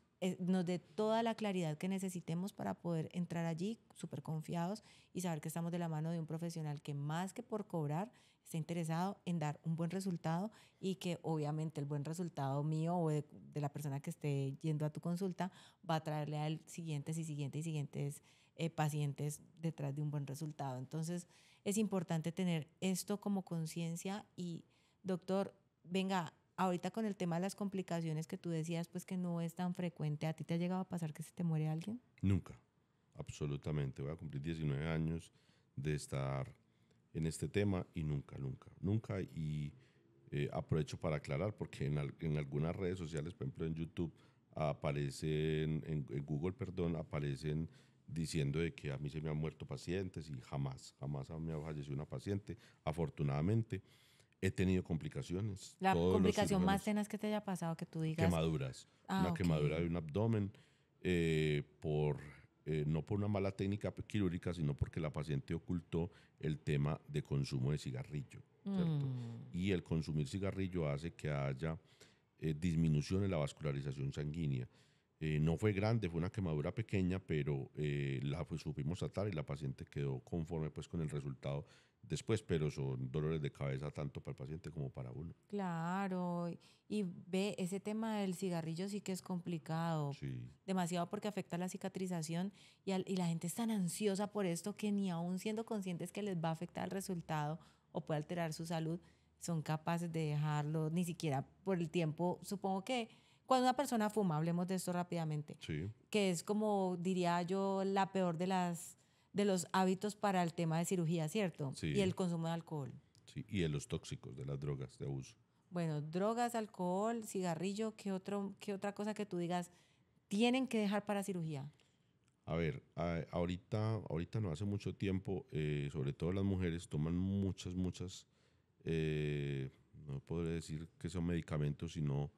[SPEAKER 2] dé toda la claridad que necesitemos para poder entrar allí súper confiados y saber que estamos de la mano de un profesional que más que por cobrar está interesado en dar un buen resultado y que obviamente el buen resultado mío o de la persona que esté yendo a tu consulta va a traerle a él siguientes y siguientes y siguientes pacientes detrás de un buen resultado. Entonces, es importante tener esto como conciencia y, doctor, venga, ahorita con el tema de las complicaciones que tú decías, pues que no es tan frecuente, ¿a ti te ha llegado a pasar que se te muere alguien?
[SPEAKER 1] Nunca, absolutamente. Voy a cumplir 19 años de estar en este tema y nunca. Y aprovecho para aclarar porque en algunas redes sociales, por ejemplo en YouTube, aparecen, en Google, perdón, aparecen diciendo de que a mí se me han muerto pacientes y jamás me ha fallecido una paciente. Afortunadamente, he tenido complicaciones.
[SPEAKER 2] La
[SPEAKER 1] Todos los
[SPEAKER 2] complicación más
[SPEAKER 1] cirujanos,
[SPEAKER 2] tenaz que te haya pasado, que tú digas,
[SPEAKER 1] quemaduras,
[SPEAKER 2] ah,
[SPEAKER 1] una
[SPEAKER 2] ok,
[SPEAKER 1] quemadura de un abdomen, por, no por una mala técnica quirúrgica, sino porque la paciente ocultó el tema de consumo de cigarrillo, ¿cierto? Y el consumir cigarrillo hace que haya disminución en la vascularización sanguínea. No fue grande, fue una quemadura pequeña, pero supimos tratar y la paciente quedó conforme pues, con el resultado después, pero son dolores de cabeza tanto para el paciente como para uno.
[SPEAKER 2] claro. Y ve, ese tema del cigarrillo sí que es complicado,
[SPEAKER 1] Sí,
[SPEAKER 2] demasiado porque afecta la cicatrización y la gente es tan ansiosa por esto que ni aún siendo conscientes que les va a afectar el resultado o puede alterar su salud, son capaces de dejarlo, ni siquiera por el tiempo. Supongo que cuando una persona fuma, hablemos de esto rápidamente,
[SPEAKER 1] sí,
[SPEAKER 2] que es como diría yo la peor de los hábitos para el tema de cirugía, ¿cierto? Y
[SPEAKER 1] sí,
[SPEAKER 2] el consumo de alcohol.
[SPEAKER 1] sí. Y de los tóxicos, de las drogas de abuso.
[SPEAKER 2] Bueno, drogas, alcohol, cigarrillo, qué otra cosa que tú digas tienen que dejar para cirugía?
[SPEAKER 1] A ver, ahorita no hace mucho tiempo, sobre todo las mujeres toman muchas, eh, no podré decir que son medicamentos, sino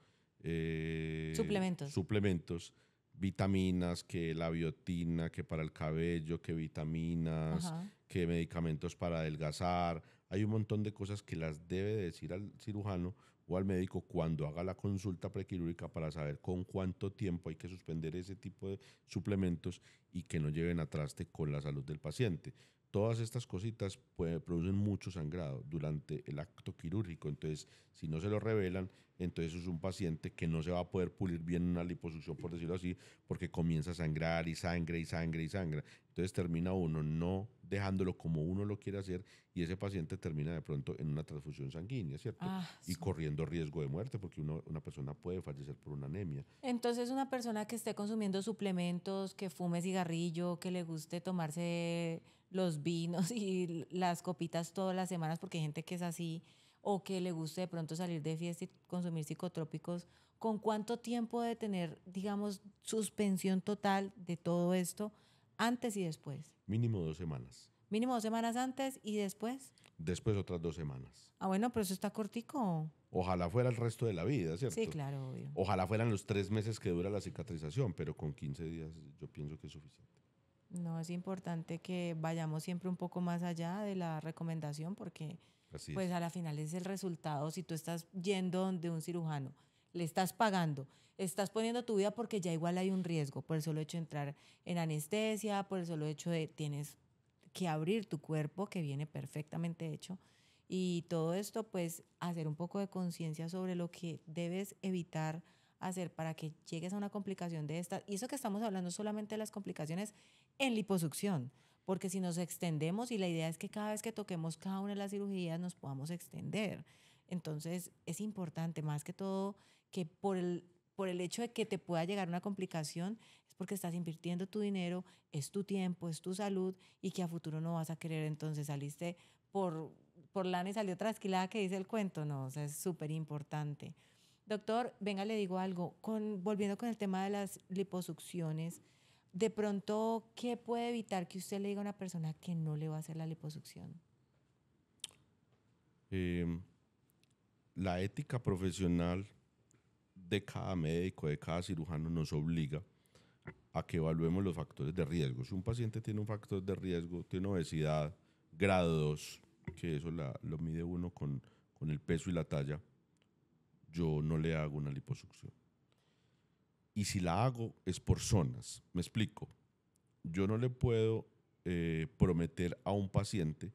[SPEAKER 2] Suplementos.
[SPEAKER 1] suplementos, vitaminas, que la biotina, que para el cabello, que vitaminas,
[SPEAKER 2] Ajá.
[SPEAKER 1] que medicamentos para adelgazar. Hay un montón de cosas que las debe decir al cirujano o al médico cuando haga la consulta prequirúrgica para saber con cuánto tiempo hay que suspender ese tipo de suplementos y que no lleven a traste con la salud del paciente. Todas estas cositas producen mucho sangrado durante el acto quirúrgico, entonces si no se lo revelan, entonces es un paciente que no se va a poder pulir bien una liposucción, por decirlo así, porque comienza a sangrar y sangre y sangre y sangra. Entonces termina uno no dejándolo como uno lo quiere hacer y ese paciente termina de pronto en una transfusión sanguínea, ¿cierto?
[SPEAKER 2] Ah,
[SPEAKER 1] Y corriendo riesgo de muerte porque una persona puede fallecer por una anemia.
[SPEAKER 2] entonces, una persona que esté consumiendo suplementos, que fume cigarrillo, que le guste tomarse los vinos y las copitas todas las semanas, porque hay gente que es así, o que le guste de pronto salir de fiesta y consumir psicotrópicos, ¿con cuánto tiempo de tener, digamos, suspensión total de todo esto antes y después?
[SPEAKER 1] Mínimo 2 semanas.
[SPEAKER 2] Mínimo 2 semanas antes y después.
[SPEAKER 1] Después otras 2 semanas.
[SPEAKER 2] Ah, bueno, pero eso está cortico.
[SPEAKER 1] Ojalá fuera el resto de la vida,
[SPEAKER 2] Sí,
[SPEAKER 1] ¿cierto?
[SPEAKER 2] claro, obvio.
[SPEAKER 1] Ojalá fueran los 3 meses que dura la cicatrización, pero con 15 días yo pienso que es suficiente.
[SPEAKER 2] No, es importante que vayamos siempre un poco más allá de la recomendación porque
[SPEAKER 1] Así
[SPEAKER 2] pues
[SPEAKER 1] es.
[SPEAKER 2] a la final es el resultado. Si tú estás yendo donde un cirujano, le estás pagando, estás poniendo tu vida porque ya igual hay un riesgo por el solo hecho de entrar en anestesia, por el solo hecho de tienes que abrir tu cuerpo que viene perfectamente hecho y todo esto pues hacer un poco de conciencia sobre lo que debes evitar hacer para que llegues a una complicación de esta. Y eso que estamos hablando solamente de las complicaciones en liposucción, porque si nos extendemos y la idea es que cada vez que toquemos cada una de las cirugías nos podamos extender. Entonces es importante más que todo que por el hecho de que te pueda llegar una complicación es porque estás invirtiendo tu dinero, es tu tiempo, es tu salud y que a futuro no vas a querer. Entonces saliste por lana y salió trasquilada que dice el cuento, no, o sea, es súper importante. Doctor, venga, le digo algo, volviendo con el tema de las liposucciones, de pronto, ¿qué puede evitar que usted le diga a una persona que no le va a hacer la liposucción?
[SPEAKER 1] Eh, la ética profesional de cada médico, de cada cirujano, nos obliga a que evaluemos los factores de riesgo. Si un paciente tiene un factor de riesgo, tiene obesidad, grado 2, que eso lo mide uno con el peso y la talla, yo no le hago una liposucción. Y si la hago es por zonas. Me explico. Yo no le puedo prometer a un paciente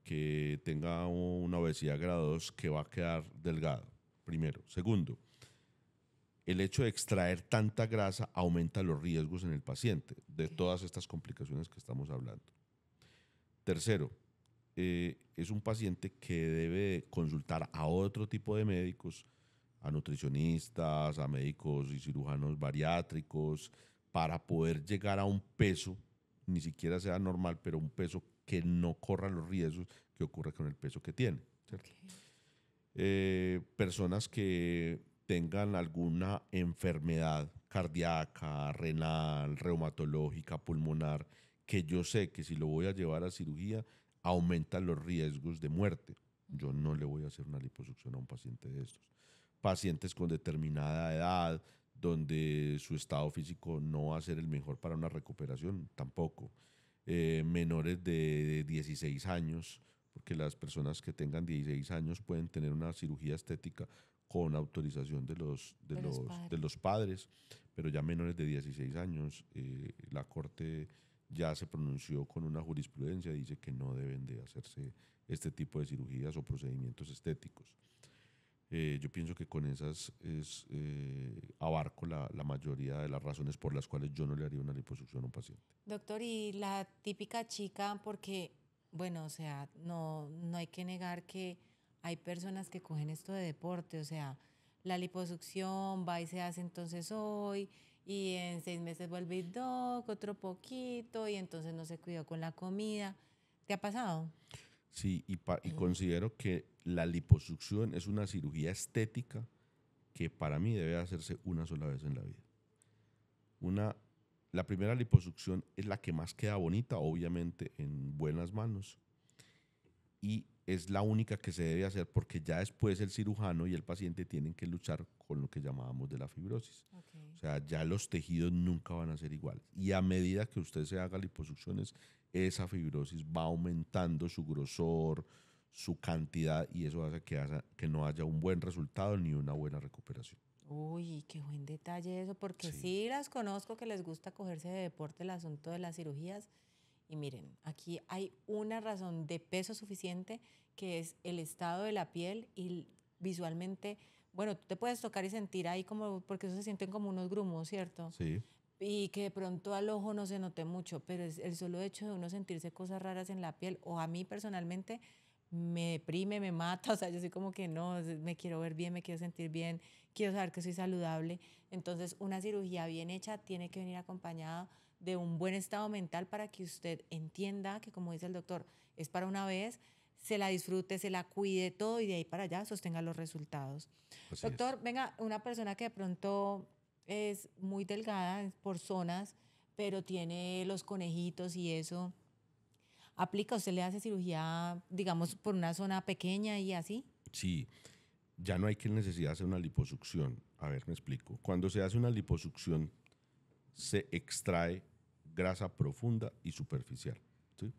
[SPEAKER 1] que tenga una obesidad grado 2 que va a quedar delgado, primero. Segundo, el hecho de extraer tanta grasa aumenta los riesgos en el paciente de todas estas complicaciones que estamos hablando. Tercero, es un paciente que debe consultar a otro tipo de médicos, a nutricionistas, a médicos y cirujanos bariátricos, para poder llegar a un peso, ni siquiera sea normal, pero un peso que no corra los riesgos que ocurre con el peso que tiene, ¿cierto? Personas que tengan alguna enfermedad cardíaca, renal, reumatológica, pulmonar, que yo sé que si lo voy a llevar a cirugía, aumentan los riesgos de muerte. Yo no le voy a hacer una liposucción a un paciente de estos. Pacientes con determinada edad, donde su estado físico no va a ser el mejor para una recuperación, tampoco. Menores de 16 años, porque las personas que tengan 16 años pueden tener una cirugía estética con autorización de los padres, pero ya menores de 16 años, la Corte ya se pronunció con una jurisprudencia, dice que no deben de hacerse este tipo de cirugías o procedimientos estéticos. Yo pienso que con esas abarco la mayoría de las razones por las cuales yo no le haría una liposucción a un paciente.
[SPEAKER 2] Doctor, y la típica chica, porque, bueno, o sea, no hay que negar que hay personas que cogen esto de deporte, o sea, la liposucción va y se hace entonces hoy, y en 6 meses vuelve y otro poquito, y entonces no se cuidó con la comida. ¿Te ha pasado?
[SPEAKER 1] Sí, y considero que la liposucción es una cirugía estética que para mí debe hacerse una sola vez en la vida. La primera liposucción es la que más queda bonita, obviamente en buenas manos, y es la única que se debe hacer porque ya después el cirujano y el paciente tienen que luchar con lo que llamábamos de la fibrosis.
[SPEAKER 2] Okay.
[SPEAKER 1] O sea, ya los tejidos nunca van a ser iguales. Y a medida que usted se haga liposucciones, esa fibrosis va aumentando su grosor, su cantidad y eso hace que no haya un buen resultado ni una buena recuperación.
[SPEAKER 2] Uy, qué buen detalle eso, porque
[SPEAKER 1] Sí,
[SPEAKER 2] sí las conozco que les gusta cogerse de deporte el asunto de las cirugías. Y miren, aquí hay una razón de peso suficiente que es el estado de la piel y visualmente, bueno, tú te puedes tocar y sentir ahí como, porque eso se sienten como unos grumos, ¿cierto?
[SPEAKER 1] sí,
[SPEAKER 2] Y que de pronto al ojo no se note mucho, pero es el solo hecho de uno sentirse cosas raras en la piel, o a mí personalmente me deprime, me mata, o sea, yo soy como que no, me quiero ver bien, me quiero sentir bien, quiero saber que soy saludable. Entonces, una cirugía bien hecha tiene que venir acompañada de un buen estado mental para que usted entienda que, como dice el doctor, es para una vez, se la disfrute, se la cuide todo y de ahí para allá sostenga los resultados.
[SPEAKER 1] así es.
[SPEAKER 2] Doctor, venga, una persona que de pronto es muy delgada por zonas, pero tiene los conejitos y eso, ¿aplica? ¿Usted le hace cirugía, digamos, por una zona pequeña y así?
[SPEAKER 1] Sí, ya no hay que necesidad de hacer una liposucción. A ver, me explico. Cuando se hace una liposucción, se extrae grasa profunda y superficial. ¿Sí?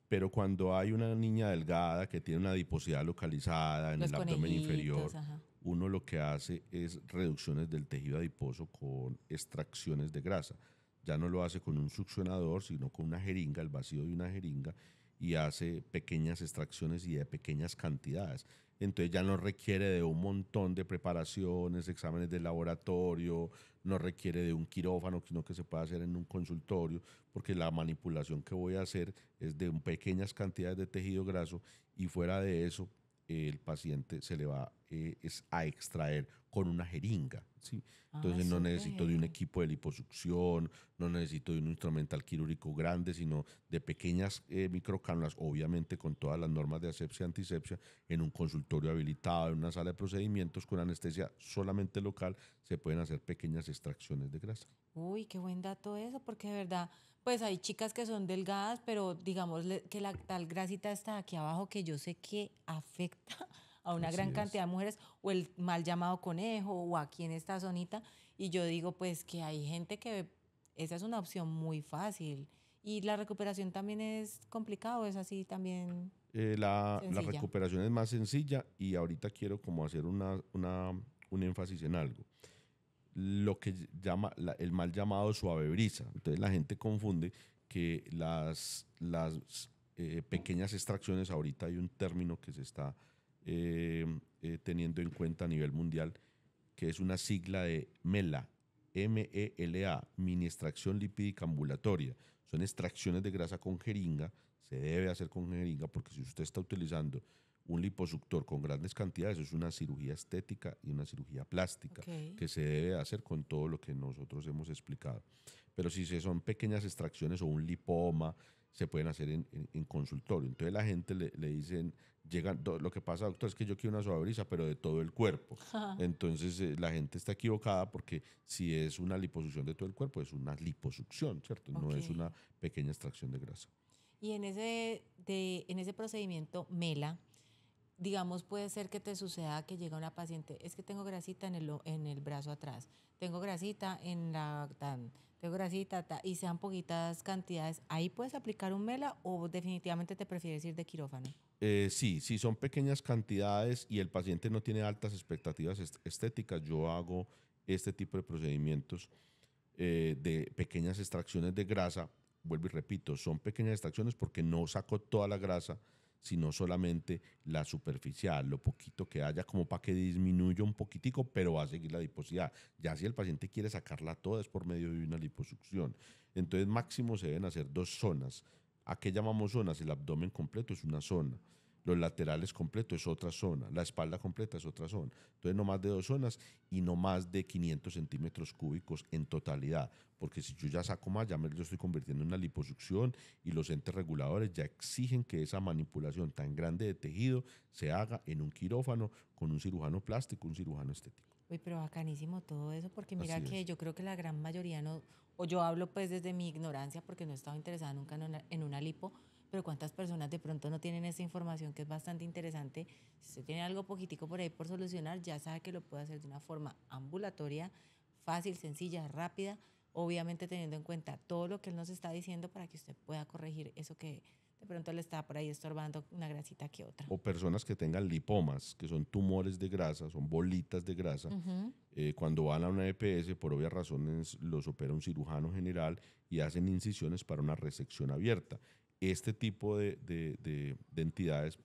[SPEAKER 1] Pero cuando hay una niña delgada que tiene una adiposidad localizada en
[SPEAKER 2] Los
[SPEAKER 1] el abdomen
[SPEAKER 2] conejitos,
[SPEAKER 1] inferior,
[SPEAKER 2] ajá.
[SPEAKER 1] uno lo que hace es reducciones del tejido adiposo con extracciones de grasa. Ya no lo hace con un succionador, sino con una jeringa, el vacío de una jeringa, y hace pequeñas extracciones y de pequeñas cantidades. Entonces ya no requiere de un montón de preparaciones, exámenes de laboratorio, no requiere de un quirófano, sino que se puede hacer en un consultorio, porque la manipulación que voy a hacer es de pequeñas cantidades de tejido graso y fuera de eso el paciente se le va es a extraer con una jeringa, ¿sí?
[SPEAKER 2] Ah,
[SPEAKER 1] Entonces no necesito de un
[SPEAKER 2] súper.
[SPEAKER 1] equipo de liposucción, no necesito de un instrumental quirúrgico grande, sino de pequeñas microcánulas, obviamente con todas las normas de asepsia y antisepsia, en un consultorio habilitado, en una sala de procedimientos con anestesia solamente local, se pueden hacer pequeñas extracciones de grasa.
[SPEAKER 2] Uy, qué buen dato eso, porque de verdad, pues hay chicas que son delgadas, pero digamos que la tal grasita está aquí abajo que yo sé que afecta a una
[SPEAKER 1] Así
[SPEAKER 2] gran
[SPEAKER 1] es.
[SPEAKER 2] cantidad de mujeres, o el mal llamado conejo, o aquí en esta zonita, y yo digo pues que hay gente que esa es una opción muy fácil. Y la recuperación también es complicado, es así también
[SPEAKER 1] La
[SPEAKER 2] sencilla.
[SPEAKER 1] recuperación es más sencilla y ahorita quiero como hacer un énfasis en algo. Lo que llama el mal llamado suave brisa. Entonces la gente confunde que las pequeñas extracciones, ahorita hay un término que se está teniendo en cuenta a nivel mundial, que es una sigla de MELA, MELA, mini extracción lipídica ambulatoria. Son extracciones de grasa con jeringa, se debe hacer con jeringa porque si usted está utilizando un liposuctor con grandes cantidades, es una cirugía estética y una cirugía plástica
[SPEAKER 2] Ok.
[SPEAKER 1] que se debe hacer con todo lo que nosotros hemos explicado. Pero si son pequeñas extracciones o un lipoma, se pueden hacer en consultorio. Entonces la gente le dicen, lo que pasa, doctor, es que yo quiero una suave brisa, pero de todo el cuerpo. Entonces la gente está equivocada porque si es una liposucción de todo el cuerpo, es una liposucción, ¿cierto? No
[SPEAKER 2] Ok.
[SPEAKER 1] es una pequeña extracción de grasa.
[SPEAKER 2] Y en ese procedimiento, Mela, digamos, puede ser que te suceda que llega una paciente, es que tengo grasita en el brazo atrás, tengo grasita en la tengo grasita, y sean poquitas cantidades. ¿Ahí puedes aplicar un Mela o definitivamente te prefieres ir de quirófano?
[SPEAKER 1] Sí, si son pequeñas cantidades y el paciente no tiene altas expectativas estéticas, yo hago este tipo de procedimientos de pequeñas extracciones de grasa. Vuelvo y repito, son pequeñas extracciones porque no saco toda la grasa, sino solamente la superficial, lo poquito que haya, como para que disminuya un poquitico, pero va a seguir la adiposidad. Ya si el paciente quiere sacarla toda es por medio de una liposucción. Entonces, máximo se deben hacer 2 zonas. ¿A qué llamamos zonas? El abdomen completo es una zona. Los laterales completos es otra zona, la espalda completa es otra zona. Entonces, no más de 2 zonas y no más de 500 centímetros cúbicos en totalidad, porque si yo ya saco más, yo estoy convirtiendo en una liposucción y los entes reguladores ya exigen que esa manipulación tan grande de tejido se haga en un quirófano con un cirujano plástico, un cirujano estético.
[SPEAKER 2] Uy, pero bacanísimo todo eso, porque mira
[SPEAKER 1] Así
[SPEAKER 2] que
[SPEAKER 1] es.
[SPEAKER 2] yo creo que la gran mayoría no, o yo hablo pues desde mi ignorancia porque no he estado interesada nunca en una lipo, pero cuántas personas de pronto no tienen esta información que es bastante interesante. Si usted tiene algo poquitico por ahí por solucionar, ya sabe que lo puede hacer de una forma ambulatoria, fácil, sencilla, rápida, obviamente teniendo en cuenta todo lo que él nos está diciendo para que usted pueda corregir eso que de pronto le está por ahí estorbando una grasita que otra.
[SPEAKER 1] O personas que tengan lipomas, que son tumores de grasa, son bolitas de grasa. Cuando van a una EPS, por obvias razones, los opera un cirujano general y hacen incisiones para una resección abierta. Este tipo de entidades,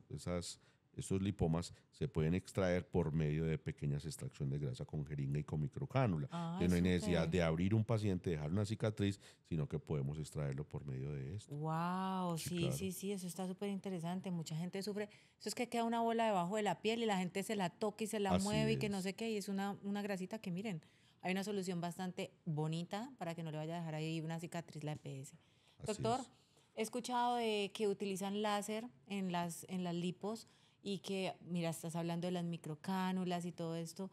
[SPEAKER 1] estos lipomas, se pueden extraer por medio de pequeñas extracciones de grasa con jeringa y con microcánula.
[SPEAKER 2] Ah,
[SPEAKER 1] No hay necesidad
[SPEAKER 2] súper.
[SPEAKER 1] de abrir un paciente, dejar una cicatriz, sino que podemos extraerlo por medio de esto.
[SPEAKER 2] Wow,
[SPEAKER 1] Sí,
[SPEAKER 2] sí,
[SPEAKER 1] claro.
[SPEAKER 2] sí, sí, eso está súper interesante. Mucha gente sufre. Eso es que queda una bola debajo de la piel y la gente se la toca y se la
[SPEAKER 1] Así
[SPEAKER 2] mueve y que no
[SPEAKER 1] es.
[SPEAKER 2] sé qué. Y es una grasita que, miren, hay una solución bastante bonita para que no le vaya a dejar ahí una cicatriz la EPS.
[SPEAKER 1] Así
[SPEAKER 2] Doctor,
[SPEAKER 1] es.
[SPEAKER 2] he escuchado de que utilizan láser en las lipos y que, mira, estás hablando de las microcánulas y todo esto.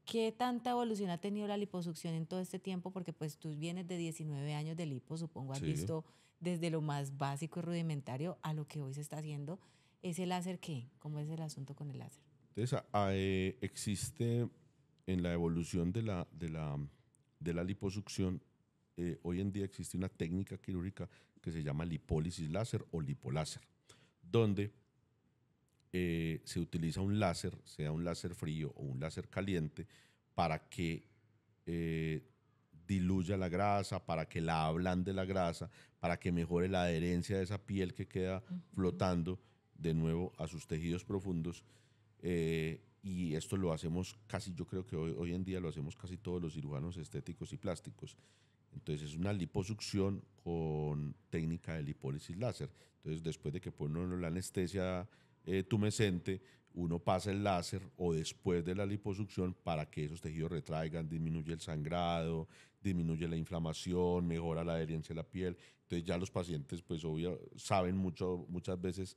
[SPEAKER 2] ¿Qué tanta evolución ha tenido la liposucción en todo este tiempo? Porque pues tú vienes de 19 años de lipo, supongo has
[SPEAKER 1] Sí.
[SPEAKER 2] visto desde lo más básico y rudimentario a lo que hoy se está haciendo. ¿Ese láser qué? ¿Cómo es el asunto con el láser?
[SPEAKER 1] Entonces, existe en la evolución de la liposucción, hoy en día existe una técnica quirúrgica que se llama lipólisis láser o lipoláser, donde se utiliza un láser, sea un láser frío o un láser caliente, para que eh, diluya la grasa, para que la ablande la grasa, para que mejore la adherencia de esa piel que queda flotando de nuevo a sus tejidos profundos. Y esto lo hacemos casi, yo creo que hoy en día lo hacemos casi todos los cirujanos estéticos y plásticos. Entonces es una liposucción con técnica de lipólisis láser. Entonces después de que pone uno la anestesia tumescente, uno pasa el láser o después de la liposucción para que esos tejidos retraigan, disminuye el sangrado, disminuye la inflamación, mejora la adherencia de la piel. Entonces ya los pacientes pues obvio saben muchas veces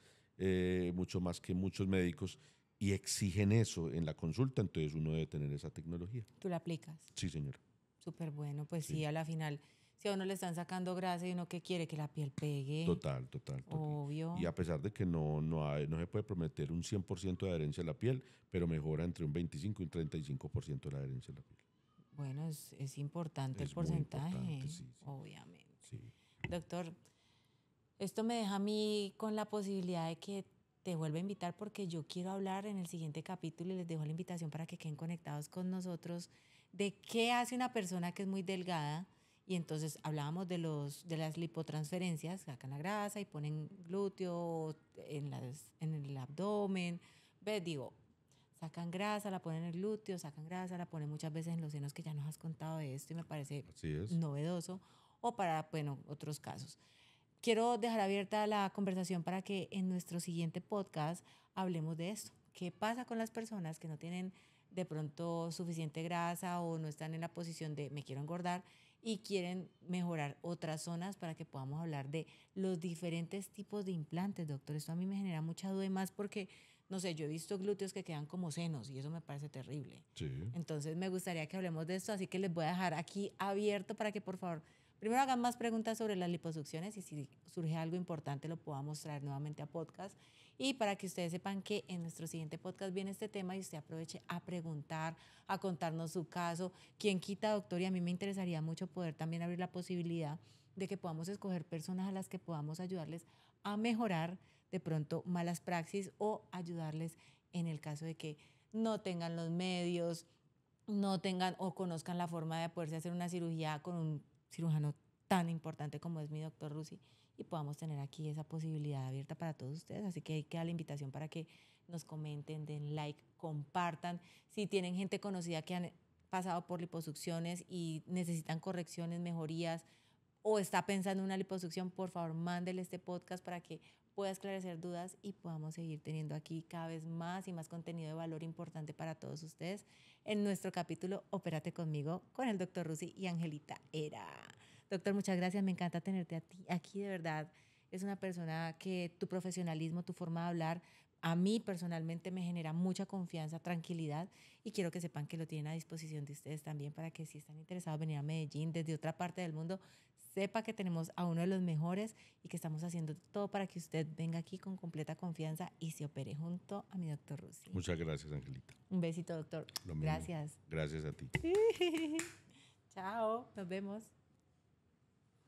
[SPEAKER 1] mucho más que muchos médicos y exigen eso en la consulta, entonces uno debe tener esa tecnología.
[SPEAKER 2] ¿Tú la aplicas?
[SPEAKER 1] Sí, señora.
[SPEAKER 2] Súper bueno, pues
[SPEAKER 1] Sí.
[SPEAKER 2] sí, a la final, si a uno le están sacando grasa y uno que quiere que la piel pegue,
[SPEAKER 1] Total, total, total. Y
[SPEAKER 2] obvio.
[SPEAKER 1] a pesar de que no se puede prometer un 100% de adherencia a la piel, pero mejora entre un 25 y un 35% de la adherencia a la piel.
[SPEAKER 2] Bueno, es importante el
[SPEAKER 1] Es muy importante,
[SPEAKER 2] porcentaje,
[SPEAKER 1] sí, sí,
[SPEAKER 2] obviamente.
[SPEAKER 1] sí.
[SPEAKER 2] Doctor, esto me deja a mí con la posibilidad de que te vuelva a invitar porque yo quiero hablar en el siguiente capítulo y les dejo la invitación para que queden conectados con nosotros de qué hace una persona que es muy delgada. Y entonces hablábamos de las lipotransferencias, sacan la grasa y ponen glúteo en el abdomen. ¿Ves? Digo, sacan grasa, la ponen en el glúteo, sacan grasa, la ponen muchas veces en los senos, que ya nos has contado de esto y me parece
[SPEAKER 1] Así es.
[SPEAKER 2] novedoso. O para, bueno, otros casos. Quiero dejar abierta la conversación para que en nuestro siguiente podcast hablemos de esto. ¿Qué pasa con las personas que no tienen de pronto suficiente grasa o no están en la posición de me quiero engordar y quieren mejorar otras zonas para que podamos hablar de los diferentes tipos de implantes, doctor? Esto a mí me genera mucha duda y más porque, no sé, yo he visto glúteos que quedan como senos y eso me parece terrible.
[SPEAKER 1] Sí.
[SPEAKER 2] Entonces me gustaría que hablemos de esto, así que les voy a dejar aquí abierto para que por favor primero hagan más preguntas sobre las liposucciones y si surge algo importante lo podamos traer nuevamente a podcast. Y para que ustedes sepan que en nuestro siguiente podcast viene este tema y usted aproveche a preguntar, a contarnos su caso. ¿Quién quita, doctor? Y a mí me interesaría mucho poder también abrir la posibilidad de que podamos escoger personas a las que podamos ayudarles a mejorar de pronto malas praxis o ayudarles en el caso de que no tengan los medios, no tengan o conozcan la forma de poderse hacer una cirugía con un cirujano tan importante como es mi doctor Rusi y podamos tener aquí esa posibilidad abierta para todos ustedes. Así que ahí queda la invitación para que nos comenten, den like, compartan. Si tienen gente conocida que han pasado por liposucciones y necesitan correcciones, mejorías o está pensando en una liposucción, por favor, mándele este podcast para que pueda esclarecer dudas y podamos seguir teniendo aquí cada vez más y más contenido de valor importante para todos ustedes en nuestro capítulo Opérate conmigo con el doctor Rusi y Angelita Era. Doctor, muchas gracias, me encanta tenerte a ti aquí, de verdad. Es una persona que tu profesionalismo, tu forma de hablar, a mí personalmente me genera mucha confianza, tranquilidad y quiero que sepan que lo tienen a disposición de ustedes también para que si están interesados en venir a Medellín desde otra parte del mundo, sepa que tenemos a uno de los mejores y que estamos haciendo todo para que usted venga aquí con completa confianza y se opere junto a mi doctor Rusi.
[SPEAKER 1] Muchas gracias, Angelita.
[SPEAKER 2] Un besito, doctor.
[SPEAKER 1] Lo mismo.
[SPEAKER 2] Gracias.
[SPEAKER 1] Gracias a ti.
[SPEAKER 2] Chao, nos vemos.